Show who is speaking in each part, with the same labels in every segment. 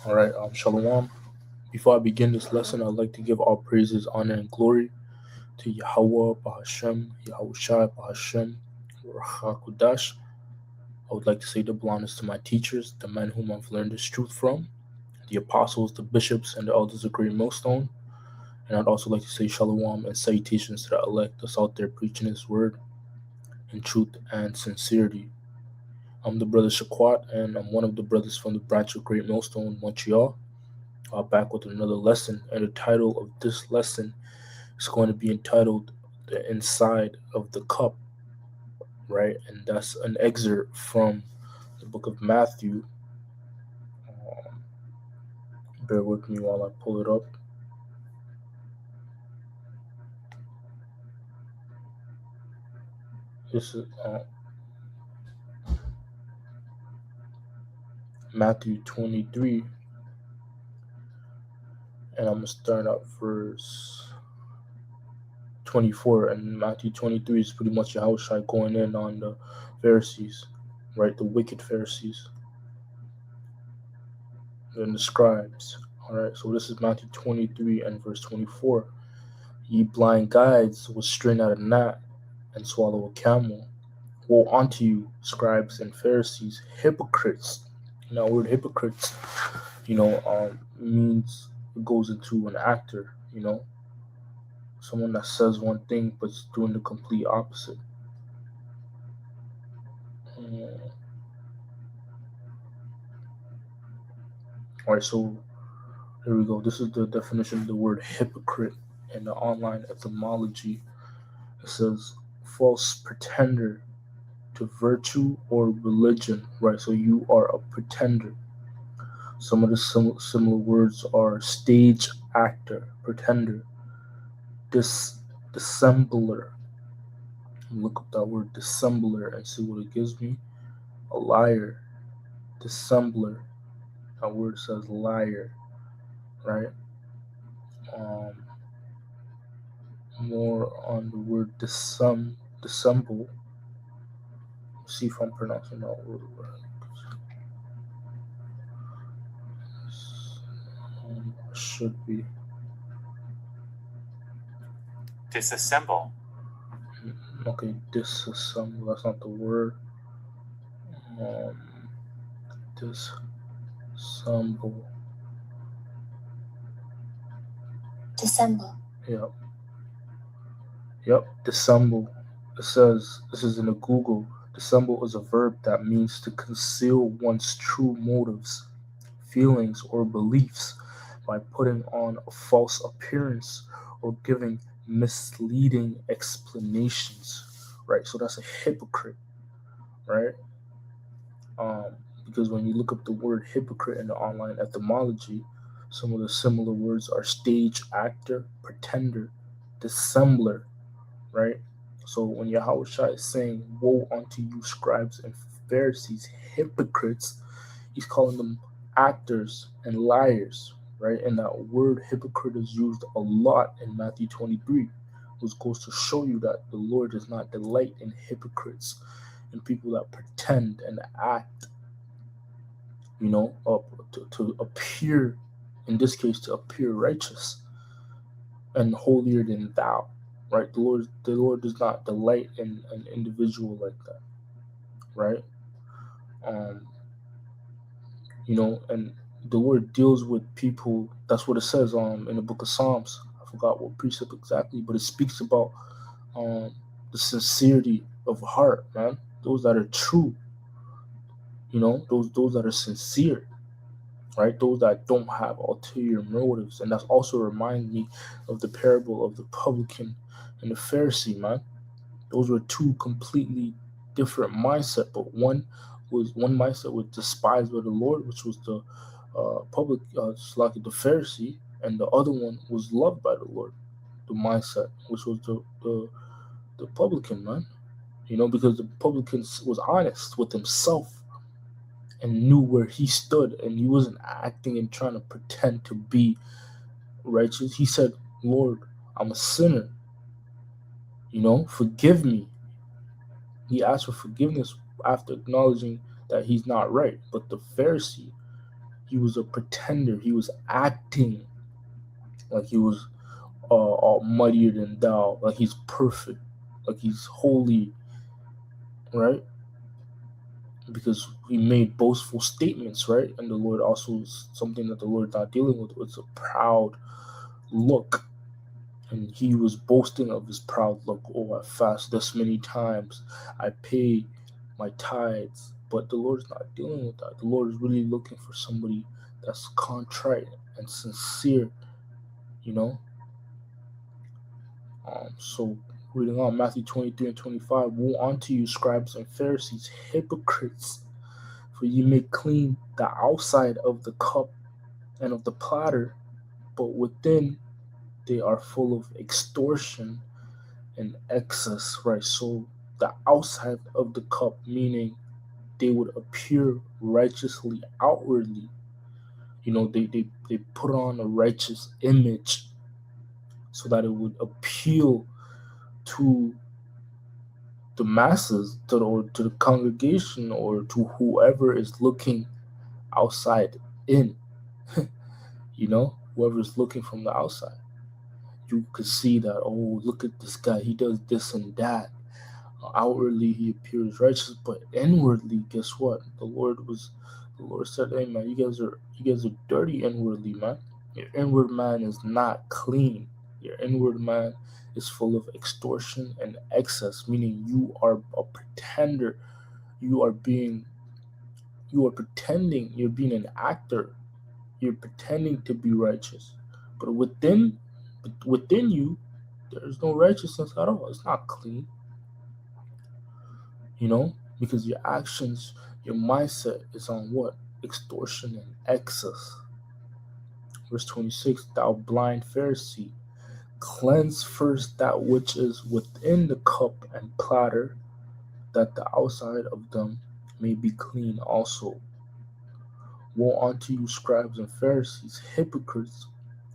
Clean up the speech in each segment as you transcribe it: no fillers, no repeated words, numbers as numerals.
Speaker 1: All right, Shalom. Before I begin this lesson, I'd like to give all praises, honor, and glory to Yahweh, Bahashem, Yahushua, Bahashem, Rachakudash. I would like to say double honors to my teachers, the men whom I've learned this truth from, the apostles, the bishops, and the elders of Great Millstone. And I'd also like to say Shalom and salutations to the elect that's out there preaching His word in truth and sincerity. I'm the brother Shaquat, and I'm one of the brothers from the branch of Great Millstone, Montreal. Back with another lesson, and the title of this lesson is going to be entitled "The Inside of the Cup," right? And that's an excerpt from the book of Matthew. Um, Bear with me while I pull it up. This is Matthew 23, and I'm gonna start at verse 24. And Matthew 23 is pretty much Yahushua going in on the Pharisees, right? The wicked Pharisees and the scribes. All right, so this is Matthew 23 and verse 24. Ye blind guides, will strain out a gnat and swallow a camel. Woe unto you, scribes and Pharisees, hypocrites. Now, word hypocrites, means it goes into an actor, someone that says one thing but is doing the complete opposite. All right, so here we go. This is the definition of the word hypocrite in the online etymology. It says false pretender to virtue or religion, right? So you are a pretender. Some of the similar words are stage actor, pretender, dissembler. Look up that word dissembler and see what it gives me. A liar, dissembler. That word says liar, right? More on the word dissemble. See if I'm pronouncing that word right. Should be
Speaker 2: disassemble.
Speaker 1: Okay, disassemble. That's not the word. Dissemble.
Speaker 3: Dissemble.
Speaker 1: Yep. Dissemble. It says this is in the Google. Dissemble is a verb that means to conceal one's true motives, feelings, or beliefs by putting on a false appearance or giving misleading explanations. Right. So that's a hypocrite. Right. Because when you look up the word hypocrite in the online etymology, some of the similar words are stage actor, pretender, dissembler, right? So when Yahushua is saying, woe unto you scribes and Pharisees, hypocrites, he's calling them actors and liars, right? And that word hypocrite is used a lot in Matthew 23, which goes to show you that the Lord does not delight in hypocrites and people that pretend and act, to appear, in this case, to appear righteous and holier than thou, right? The Lord does not delight in an individual like that, right? And the Lord deals with people. That's what it says in the book of Psalms. I forgot what precept exactly, but it speaks about the sincerity of heart, man. Those that are true, those that are sincere, right? Those that don't have ulterior motives. And that also reminds me of the parable of the publican and the Pharisee, man. Those were two completely different mindset, but one mindset was despised by the Lord, which was the like the Pharisee, and the other one was loved by the Lord, the mindset, which was the publican, man. Because the publican was honest with himself and knew where he stood, and he wasn't acting and trying to pretend to be righteous. He said, Lord, I'm a sinner, forgive me. He asked for forgiveness after acknowledging that he's not right. But the Pharisee, He was a pretender. He was acting like he was mightier than thou, like he's perfect, like he's holy, right? Because he made boastful statements, right? And the Lord also is something that the Lord not dealing with. It's a proud look. And he was boasting of his proud look. Oh, I fast this many times. I pay my tithes. But the Lord is not dealing with that. The Lord is really looking for somebody that's contrite and sincere, you know? So reading on Matthew 23 and 25, woe unto you, scribes and Pharisees, hypocrites, for ye make clean the outside of the cup and of the platter, but within they are full of extortion and excess, right? So the outside of the cup, meaning they would appear righteously outwardly. They put on a righteous image so that it would appeal to the masses, or to the congregation, or to whoever is looking outside in. Whoever is looking from the outside, you could see that, oh, look at this guy, he does this and that. Outwardly he appears righteous, but inwardly, guess what? The Lord said, hey man, you guys are dirty inwardly, man. Your inward man is not clean. Your inward man is full of extortion and excess, meaning you are a pretender. You are pretending, you're being an actor. You're pretending to be righteous. But within you, there's no righteousness at all. It's not clean. Because your actions, your mindset is on what? Extortion and excess. Verse 26, thou blind Pharisee, cleanse first that which is within the cup and platter, that the outside of them may be clean also. Woe unto you, scribes and Pharisees, hypocrites,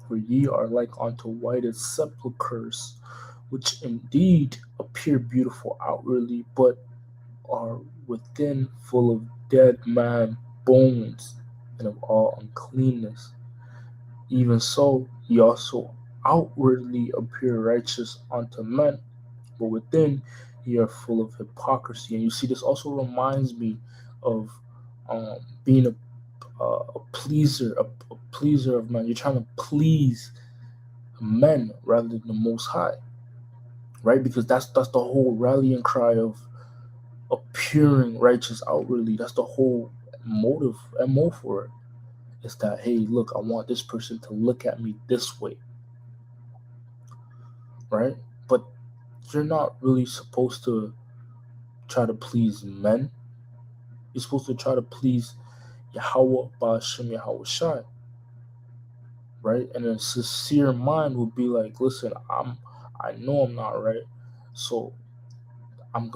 Speaker 1: for ye are like unto whited sepulchres, which indeed appear beautiful outwardly, but are within full of dead man bones and of all uncleanness. Even so, ye also outwardly appear righteous unto men, but within ye are full of hypocrisy. And you see, this also reminds me of being a pleaser, a pleaser of men. You're trying to please men rather than the Most High, right? Because that's the whole rallying cry of appearing righteous outwardly. That's the whole motive, MO for it. Is that, hey, look, I want this person to look at me this way, right? But you're not really supposed to try to please men. You're supposed to try to please Yahweh Ba'ashem Yahweh Shai, right? And a sincere mind would be like, listen, I know I'm not right, so I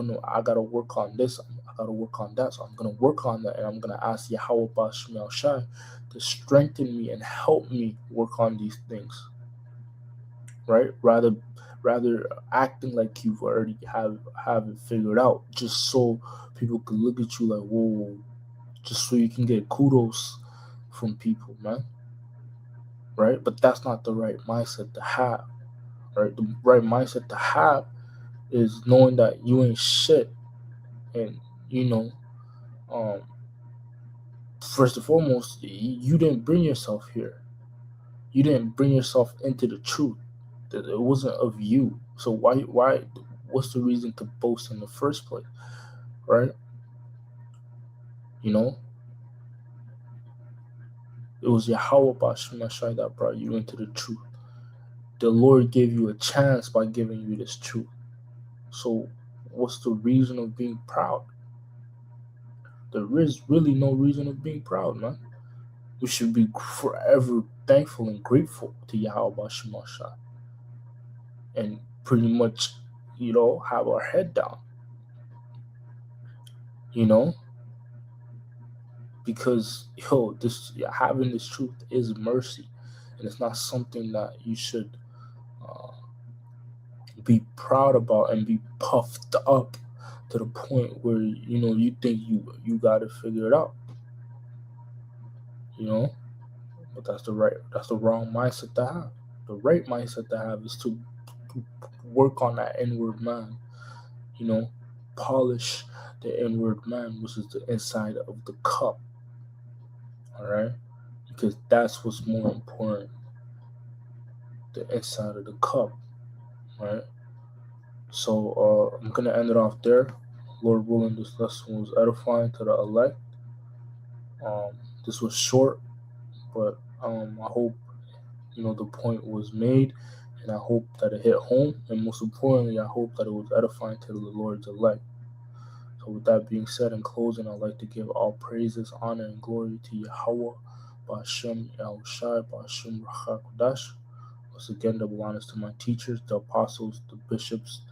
Speaker 1: gotta work on this, I gotta work on that, so I'm gonna work on that, and I'm gonna ask Yahweh Ba'ashem Yahweh Shai to strengthen me and help me work on these things, right? Rather acting like you've already have it figured out, just so people can look at you like, whoa, just so you can get kudos from people, man. Right? But that's not the right mindset to have. Right? The right mindset to have is knowing that you ain't shit, and first and foremost, you didn't bring yourself here. You didn't bring yourself into the truth. That it wasn't of you. So why? What's the reason to boast in the first place? Right? It was Yahweh Ba'ashem Shai that brought you into the truth. The Lord gave you a chance by giving you this truth. So what's the reason of being proud? There is really no reason of being proud, man. We should be forever thankful and grateful to Yahweh Ba'ashem Shai, and pretty much, have our head down. Because having this truth is mercy, and it's not something that you should be proud about and be puffed up to the point where you think you got to figure it out. you know. But that's the wrong mindset to have. The right mindset to have is to work on that inward man, you know, polish the inward man, which is the inside of the cup, all right? Because that's what's more important, the inside of the cup, right? So I'm gonna end it off there. Lord willing, this lesson was edifying to the elect. Um, this was short, but I hope the point was made, and I hope that it hit home. And most importantly, I hope that it was edifying to the Lord's elect. So, with that being said, in closing, I'd like to give all praises, honor, and glory to Yahweh, Ba'ashem Yahushai, Ba'ashem Rachakodash. Once again, double honors to my teachers, the apostles, the bishops,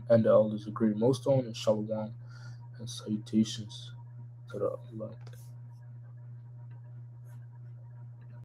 Speaker 1: and the elders of Great Millstone, and Shalom and salutations to the elect.